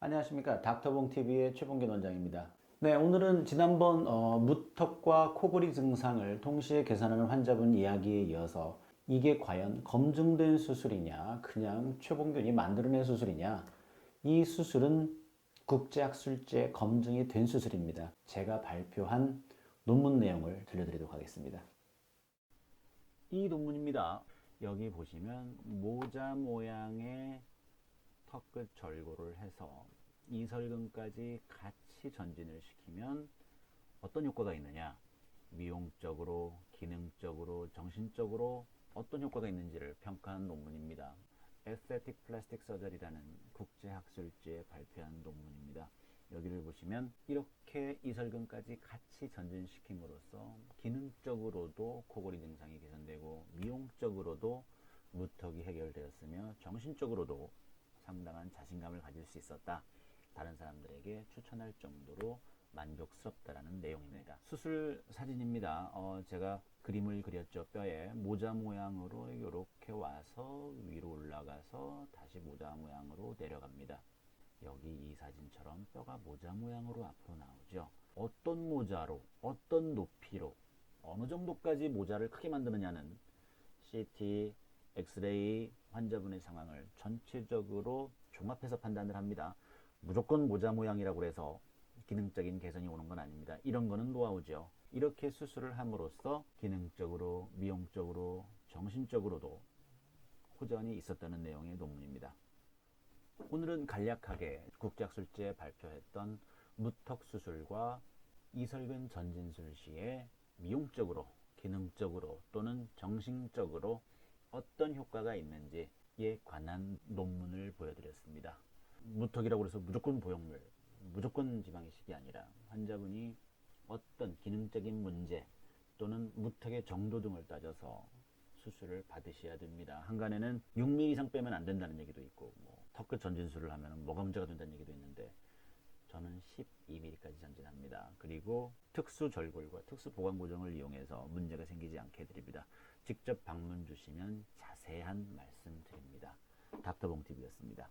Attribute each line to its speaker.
Speaker 1: 안녕하십니까. 닥터봉TV의 최봉균 원장입니다. 네, 오늘은 지난번 무턱과 코골이 증상을 동시에 계산하는 환자분 이야기에 이어서 이게 과연 검증된 수술이냐, 그냥 최봉균이 만들어낸 수술이냐, 이 수술은 국제학술제 검증이 된 수술입니다. 제가 발표한 논문 내용을 들려드리도록 하겠습니다. 이 논문입니다. 여기 보시면 모자 모양의 턱끝 절골을 해서 이설근까지 같이 전진을 시키면 어떤 효과가 있느냐, 미용적으로, 기능적으로, 정신적으로 어떤 효과가 있는지를 평가한 논문입니다. Aesthetic Plastic Surgery라는 국제학술지에 발표한 논문입니다. 여기를 보시면 이렇게 이설근까지 같이 전진시킴으로써 기능적으로도 코골이 증상이 개선되고 미용적으로도 무턱이 해결되었으며 정신적으로도 상당한 자신감을 가질 수 있었다. 다른 사람들에게 추천할 정도로 만족스럽다라는 내용입니다. 수술 사진입니다. 제가 그림을 그렸죠. 뼈에 모자 모양으로 이렇게 와서 위로 올라가서 다시 모자 모양으로 내려갑니다. 여기 이 사진처럼 뼈가 모자 모양으로 앞으로 나오죠. 어떤 모자로, 어떤 높이로, 어느 정도까지 모자를 크게 만드느냐는 CT, 엑스레이, 환자분의 상황을 전체적으로 종합해서 판단을 합니다. 무조건 모자 모양이라고 해서 기능적인 개선이 오는 건 아닙니다. 이런 거는 노하우죠. 이렇게 수술을 함으로써 기능적으로, 미용적으로, 정신적으로도 호전이 있었다는 내용의 논문입니다. 오늘은 간략하게 국제학술지에 발표했던 무턱 수술과 이설근 전진술 시에 미용적으로, 기능적으로 또는 정신적으로 어떤 효과가 있는지에 관한 논문을 보여드렸습니다. 무턱이라고 해서 무조건 보형물, 무조건 지방이식이 아니라 환자분이 어떤 기능적인 문제 또는 무턱의 정도 등을 따져서 수술을 받으셔야 됩니다. 한간에는 6mm 이상 빼면 안 된다는 얘기도 있고, 턱끝 전진술을 하면 뭐가 문제가 된다는 얘기도 있는데, 저는 12mm까지 전진합니다. 그리고 특수 절골과 특수 보강 고정을 이용해서 문제가 생기지 않게 해드립니다. 직접 방문 주시면 자세한 말씀 드립니다. 닥터봉TV였습니다.